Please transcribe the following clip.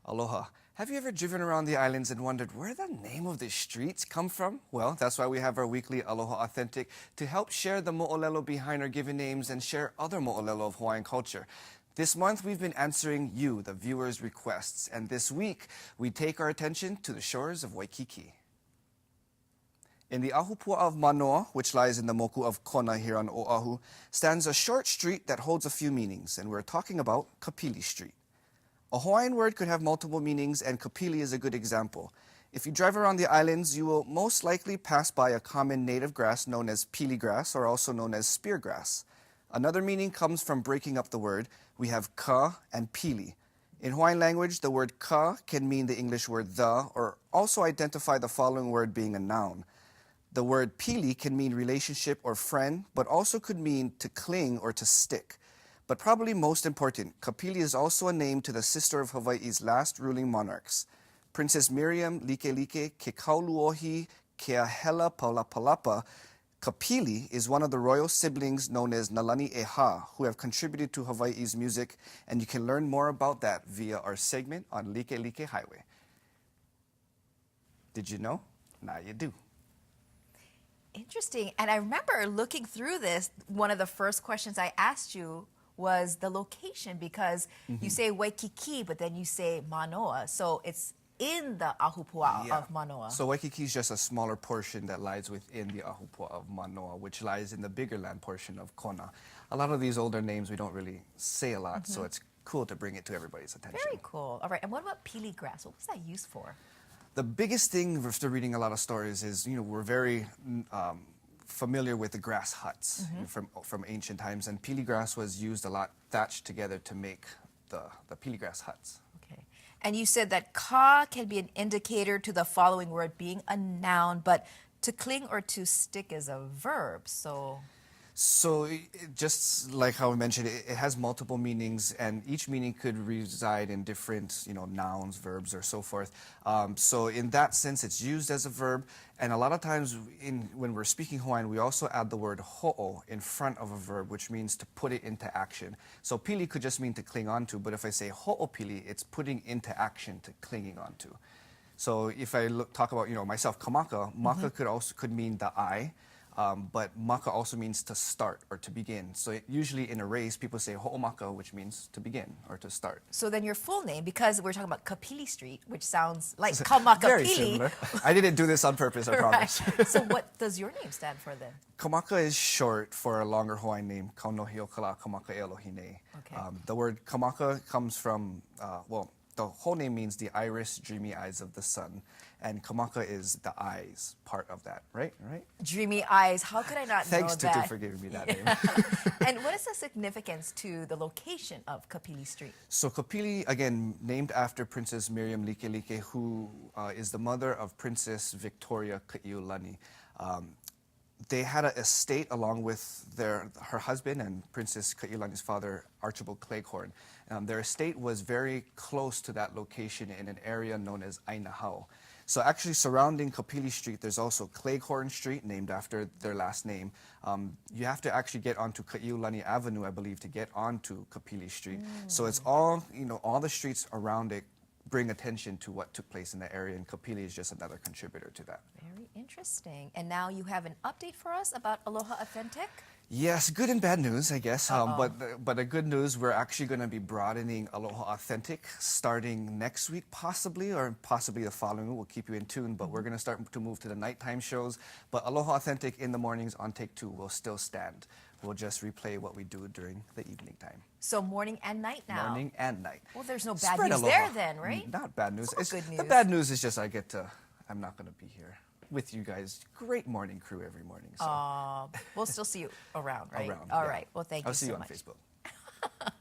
Aloha. Have you ever driven around the islands and wondered where the name of the streets come from? Well, that's why we have our weekly Aloha Authentic to help share the mo'olelo behind our given names and share other mo'olelo of Hawaiian culture. This month, we've been answering you, the viewers' requests, and this week, we take our attention to the shores of Waikīkī. In the ahupua of Manoa, which lies in the moku of Kona here on Oahu, stands a short street that holds a few meanings, and we're talking about Kapili Street. A Hawaiian word could have multiple meanings, and Kapili is a good example. If you drive around the islands, you will most likely pass by a common native grass known as pili grass, or also known as spear grass. Another meaning comes from breaking up the word. We have ka and pili. In Hawaiian language, the word ka can mean the English word the, or also identify the following word being a noun. The word pili can mean relationship or friend, but also could mean to cling or to stick. But probably most important, Kapili is also a name to the sister of Hawaii's last ruling monarchs. Princess Miriam Likelike Kekauluohi Keahela Palapalapa. Kapili is one of the royal siblings known as Nalani Eha, who have contributed to Hawaii's music, and you can learn more about that via our segment on Likelike Highway. Did you know? Now you do. Interesting. And I remember looking through this, one of the first questions I asked you was the location, because you say Waikīkī, but then you say Manoa. So it's in the ahupua of Manoa. So Waikīkī is just a smaller portion that lies within the ahupua of Manoa, which lies in the bigger land portion of Kona. A lot of these older names we don't really say a lot, so it's cool to bring it to everybody's attention. Very cool. All right. And what about pili grass? What was that used for? The biggest thing after reading a lot of stories is, we're very familiar with the grass huts from ancient times, and pili grass was used a lot, thatched together to make the pili grass huts. Okay. And you said that ka can be an indicator to the following word being a noun, but to cling or to stick is a verb, so... So just like how we mentioned, it has multiple meanings, and each meaning could reside in different, nouns, verbs, or so forth. So in that sense, it's used as a verb, and a lot of times when we're speaking Hawaiian, we also add the word ho'o in front of a verb, which means to put it into action. So pili could just mean to cling onto, but if I say ho'opili, it's putting into action, to clinging onto. So if I talk about, myself, kamaka, maka could mean the eye. But maka also means to start or to begin. So usually in a race, people say ho'omaka, which means to begin or to start. So then your full name, because we're talking about Kapili Street, which sounds like Kamakapili. Very similar. I didn't do this on purpose, I promise. So what does your name stand for then? Kamaka is short for a longer Hawaiian name, Kaunohiokala Kamaka Elohine. Okay. The word kamaka comes from, the whole name means the iris, dreamy eyes of the sun. And kamaka is the eyes part of that, right? Dreamy eyes. How could I not Thanks know that? Thanks for giving me that name. And what is the significance to the location of Kapili Street? So Kapili, again, named after Princess Miriam Likelike, who is the mother of Princess Victoria Ka'iulani. They had an estate along with her husband and Princess Ka'iulani's father, Archibald Cleghorn. Their estate was very close to that location in an area known as Ainahau. So actually surrounding Kapili Street, there's also Cleghorn Street, named after their last name. You have to actually get onto Ka'iulani Avenue, I believe, to get onto Kapili Street. So it's all, all the streets around it bring attention to what took place in the area, and Kapili is just another contributor to that. Very interesting. And now you have an update for us about Aloha Authentic? Yes, good and bad news, I guess. But the good news, we're actually going to be broadening Aloha Authentic starting next week, possibly, or possibly the following week. We'll keep you in tune, but we're going to start to move to the nighttime shows. But Aloha Authentic in the mornings on Take 2 will still stand. We'll just replay what we do during the evening time. So morning and night now? Morning and night. Well, there's no bad Spread news aloha. there then, right? Not bad news. It's good news. The bad news is just I'm not going to be here with you guys. Great morning crew every morning. So. We'll still see you around, right? Around, All yeah. right. Well, thank you so much. I'll see you on Facebook.